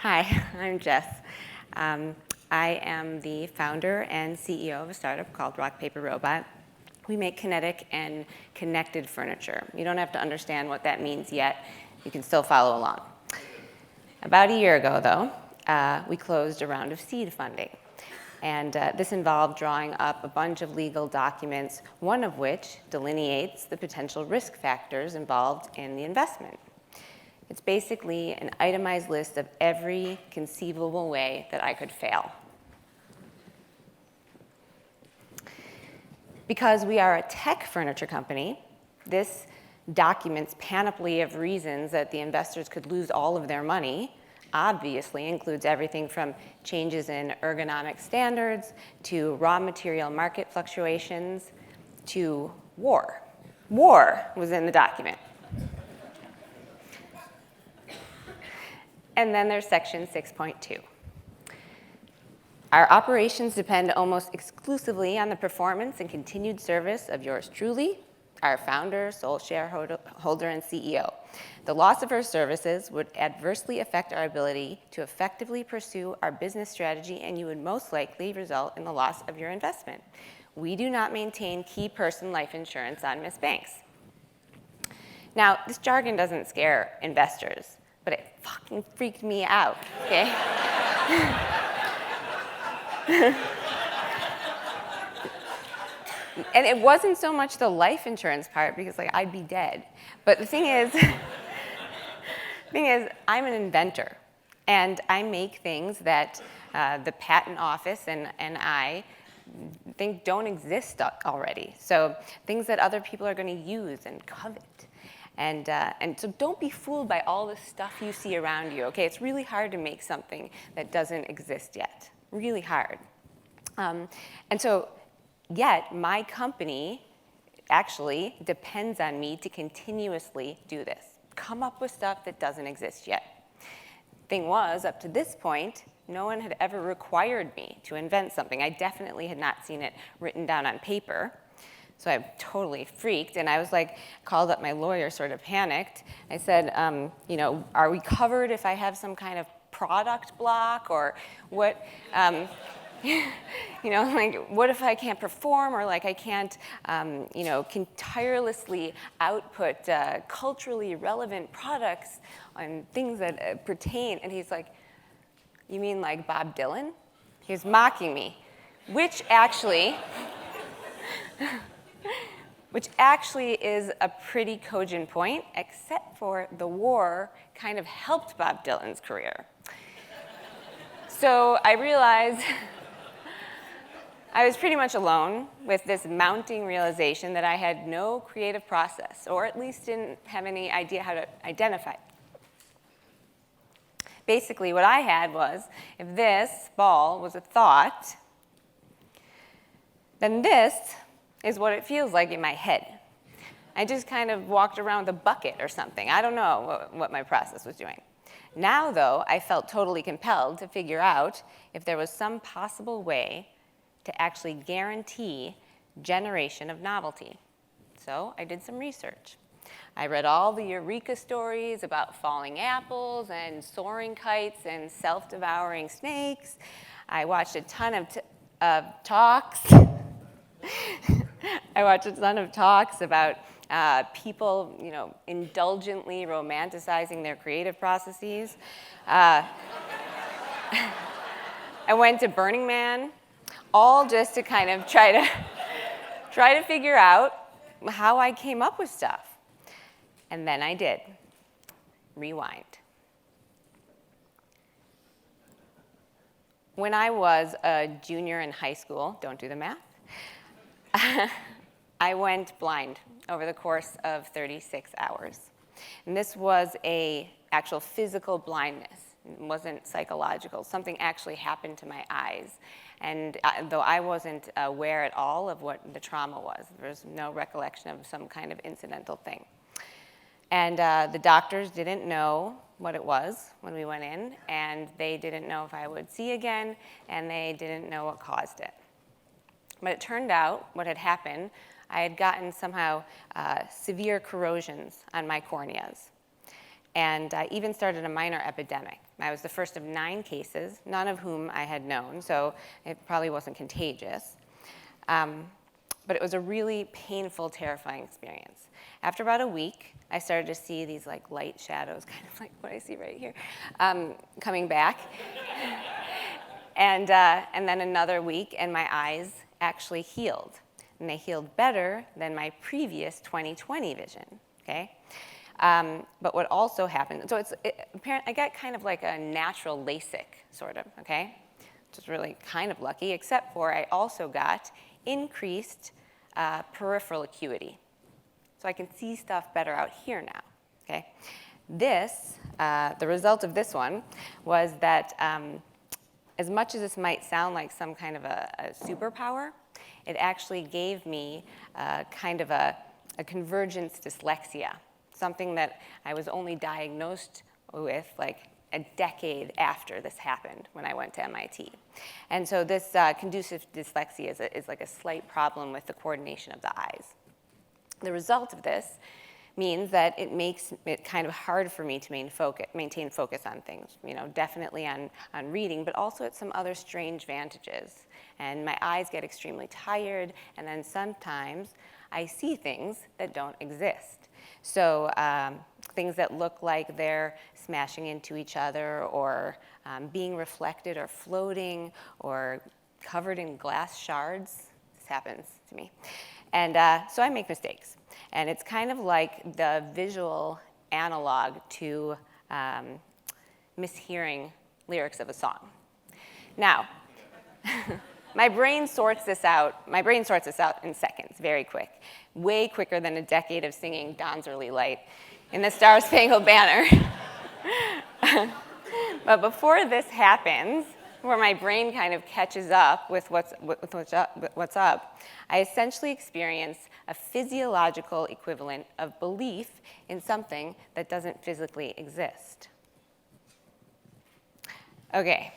Hi, I'm Jess. I am the founder and CEO of a startup called RockPaperRobot. We make kinetic and connected furniture. You don't have to understand what that means yet. You can still follow along. About a year ago, though, we closed a round of seed funding. And this involved drawing up a bunch of legal documents, one of which delineates the potential risk factors involved in the investment. It's basically an itemized list of every conceivable way that I could fail. Because we are a tech furniture company, this document's panoply of reasons that the investors could lose all of their money obviously includes everything from changes in ergonomic standards to raw material market fluctuations to war. War was in the document. And then there's section 6.2. Our operations depend almost exclusively on the performance and continued service of yours truly, our founder, sole shareholder, and CEO. The loss of our services would adversely affect our ability to effectively pursue our business strategy, and you would most likely result in the loss of your investment. We do not maintain key person life insurance on Miss Banks. Now, this jargon doesn't scare investors, but it fucking freaked me out, okay? And it wasn't so much the life insurance part, because like I'd be dead. But the thing is, I'm an inventor, and I make things that the patent office and I think don't exist already. So things that other people are going to use and covet. And so don't be fooled by all the stuff you see around you, okay? It's really hard to make something that doesn't exist yet. Really hard. Yet my company actually depends on me to continuously do this. Come up with stuff that doesn't exist yet. Thing was, up to this point, no one had ever required me to invent something. I definitely had not seen it written down on paper. So I totally freaked, and I was like, called up my lawyer, sort of panicked. I said, are we covered if I have some kind of product block, or what? What if I can't perform, or like I can't, can tirelessly output culturally relevant products on things that pertain? And he's like, you mean like Bob Dylan? He was mocking me, which actually is a pretty cogent point, except for the war kind of helped Bob Dylan's career. So I realized I was pretty much alone with this mounting realization that I had no creative process, or at least didn't have any idea how to identify it. Basically, what I had was, if this ball was a thought, then this is what it feels like in my head. I just kind of walked around with a bucket or something. I don't know what my process was doing. Now, though, I felt totally compelled to figure out if there was some possible way to actually guarantee generation of novelty. So I did some research. I read all the eureka stories about falling apples and soaring kites and self-devouring snakes. I watched a ton of talks. I watched a ton of talks about people, indulgently romanticizing their creative processes. I went to Burning Man, all just to kind of try to figure out how I came up with stuff. And then I did. Rewind. When I was a junior in high school, don't do the math, I went blind over the course of 36 hours. And this was an actual physical blindness. It wasn't psychological. Something actually happened to my eyes. And though I wasn't aware at all of what the trauma was, there was no recollection of some kind of incidental thing. And the doctors didn't know what it was when we went in, and they didn't know if I would see again, and they didn't know what caused it. But it turned out what had happened I had gotten somehow severe corrosions on my corneas. And I even started a minor epidemic. I was the first of 9 cases, none of whom I had known, so it probably wasn't contagious. But it was a really painful, terrifying experience. After about a week, I started to see these like light shadows, kind of like what I see right here, coming back. And then another week, and my eyes actually healed. And they healed better than my previous 20/20 vision, okay? But what also happened, so I got kind of like a natural LASIK, sort of, okay? Which is really kind of lucky, except for I also got increased peripheral acuity. So I can see stuff better out here now, okay? The result of this one was that as much as this might sound like some kind of a superpower, it actually gave me kind of a convergence dyslexia, something that I was only diagnosed with like a decade after this happened when I went to MIT. And so this conducive dyslexia is like a slight problem with the coordination of the eyes. The result of this means that it makes it kind of hard for me to maintain focus on things, definitely on reading, but also at some other strange vantages. And my eyes get extremely tired, and then sometimes I see things that don't exist. So things that look like they're smashing into each other, or being reflected, or floating, or covered in glass shards. This happens to me. And so I make mistakes. And it's kind of like the visual analog to mishearing lyrics of a song. Now, my brain sorts this out in seconds, very quick, way quicker than a decade of singing Don's Early Light in the Star Spangled Banner. But before this happens, where my brain kind of catches up with what's up, I essentially experience a physiological equivalent of belief in something that doesn't physically exist. Okay.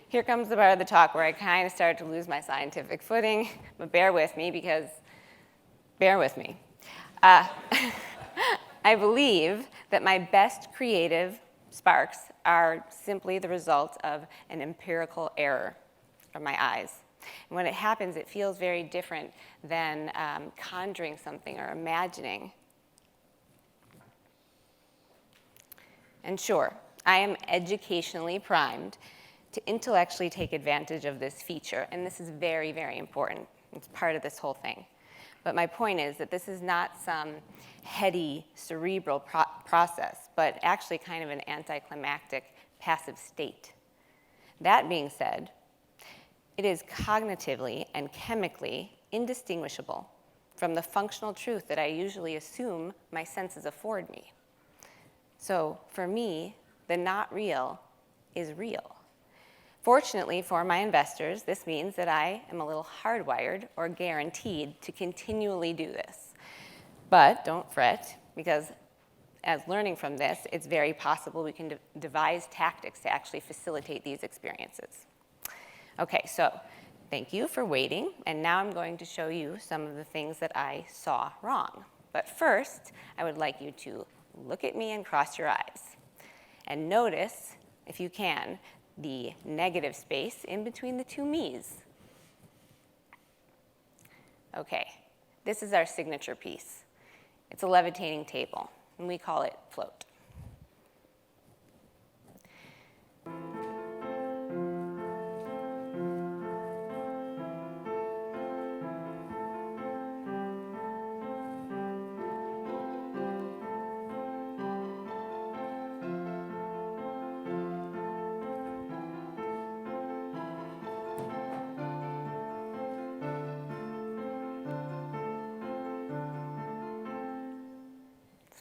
Here comes the part of the talk where I kind of start to lose my scientific footing, but bear with me. I believe that my best creative sparks are simply the result of an empirical error from my eyes. And when it happens, it feels very different than conjuring something or imagining. And sure, I am educationally primed to intellectually take advantage of this feature, and this is very, very important. It's part of this whole thing. But my point is that this is not some heady, cerebral process, but actually kind of an anticlimactic, passive state. That being said, it is cognitively and chemically indistinguishable from the functional truth that I usually assume my senses afford me. So for me, the not real is real. Fortunately for my investors, this means that I am a little hardwired or guaranteed to continually do this. But don't fret, because as learning from this, it's very possible we can devise tactics to actually facilitate these experiences. Okay, so thank you for waiting, and now I'm going to show you some of the things that I saw wrong. But first, I would like you to look at me and cross your eyes. And notice, if you can, the negative space in between the two me's. Okay, this is our signature piece. It's a levitating table, and we call it float.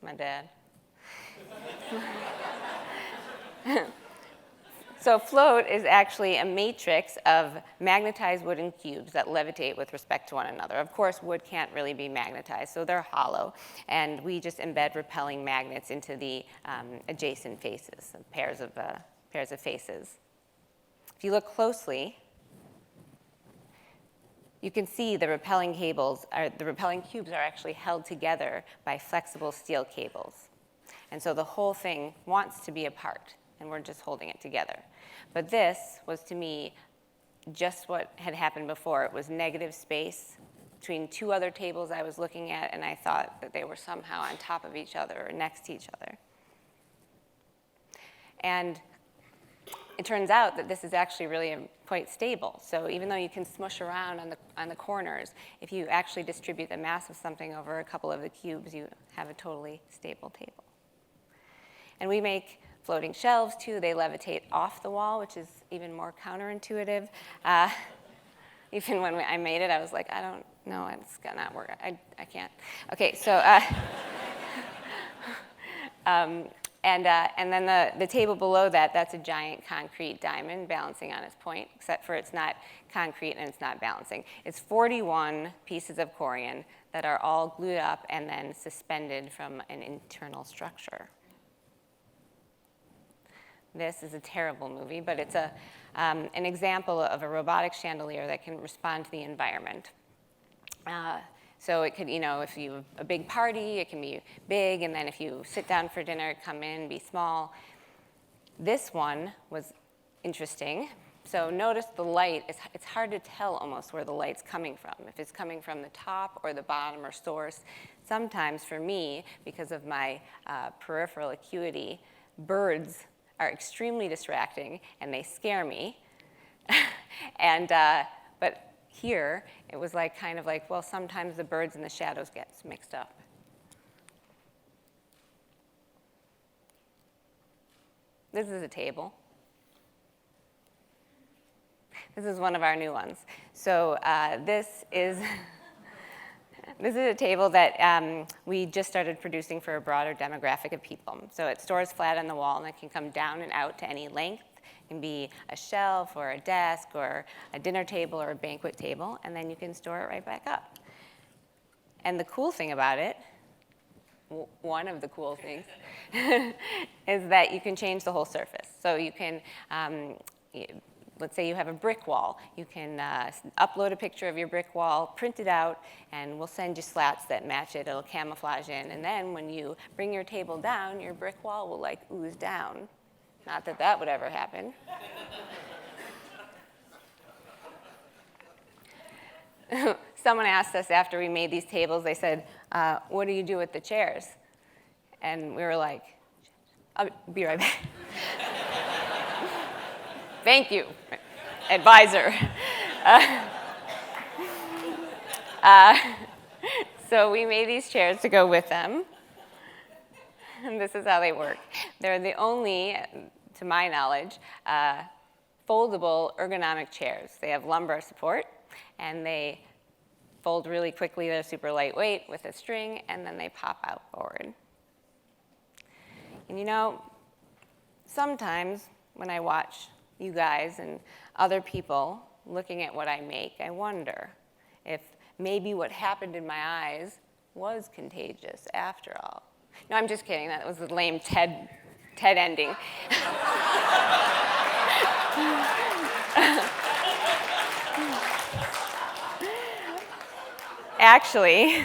My dad. So float is actually a matrix of magnetized wooden cubes that levitate with respect to one another. Of course, wood can't really be magnetized, so they're hollow, and we just embed repelling magnets into the adjacent faces, pairs of faces. If you look closely, you can see the repelling cubes are actually held together by flexible steel cables. And so the whole thing wants to be apart, and we're just holding it together. But this was, to me, just what had happened before. It was negative space between two other tables I was looking at, and I thought that they were somehow on top of each other or next to each other. And it turns out that this is actually really quite stable. So even though you can smush around on the corners, if you actually distribute the mass of something over a couple of the cubes, you have a totally stable table. And we make floating shelves, too. They levitate off the wall, which is even more counterintuitive. Even when I made it, I was like, I don't know, it's gonna not work. I can't. Okay, so, and then the table below that, that's a giant concrete diamond balancing on its point, except for it's not concrete and it's not balancing. It's 41 pieces of corian that are all glued up and then suspended from an internal structure. This is a terrible movie, but it's an example of a robotic chandelier that can respond to the environment. So it could, if you have a big party, it can be big, and then if you sit down for dinner, come in, be small. This one was interesting. So notice the light, it's hard to tell almost where the light's coming from, if it's coming from the top or the bottom or source. Sometimes for me, because of my peripheral acuity, birds are extremely distracting and they scare me. But here, it was kind of like, well, sometimes the birds and the shadows get mixed up. This is a table. This is one of our new ones. So this is a table that we just started producing for a broader demographic of people. So it stores flat on the wall, and it can come down and out to any length. It can be a shelf or a desk or a dinner table or a banquet table, and then you can store it right back up. And the cool thing about it, one of the cool things, is that you can change the whole surface. So you can, let's say you have a brick wall. You can upload a picture of your brick wall, print it out, and we'll send you slats that match it. It'll camouflage in. And then when you bring your table down, your brick wall will ooze down. Not that that would ever happen. Someone asked us after we made these tables, they said, what do you do with the chairs? And we were like, I'll be right back. Thank you, advisor. So we made these chairs to go with them. And this is how they work. They're the only, to my knowledge, foldable ergonomic chairs. They have lumbar support, and they fold really quickly. They're super lightweight with a string, and then they pop out forward. And sometimes when I watch you guys and other people looking at what I make, I wonder if maybe what happened in my eyes was contagious after all. No, I'm just kidding. That was a lame TED ending. Actually,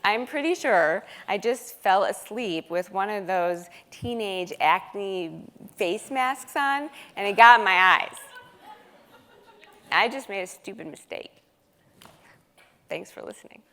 I'm pretty sure I just fell asleep with one of those teenage acne face masks on, and it got in my eyes. I just made a stupid mistake. Thanks for listening.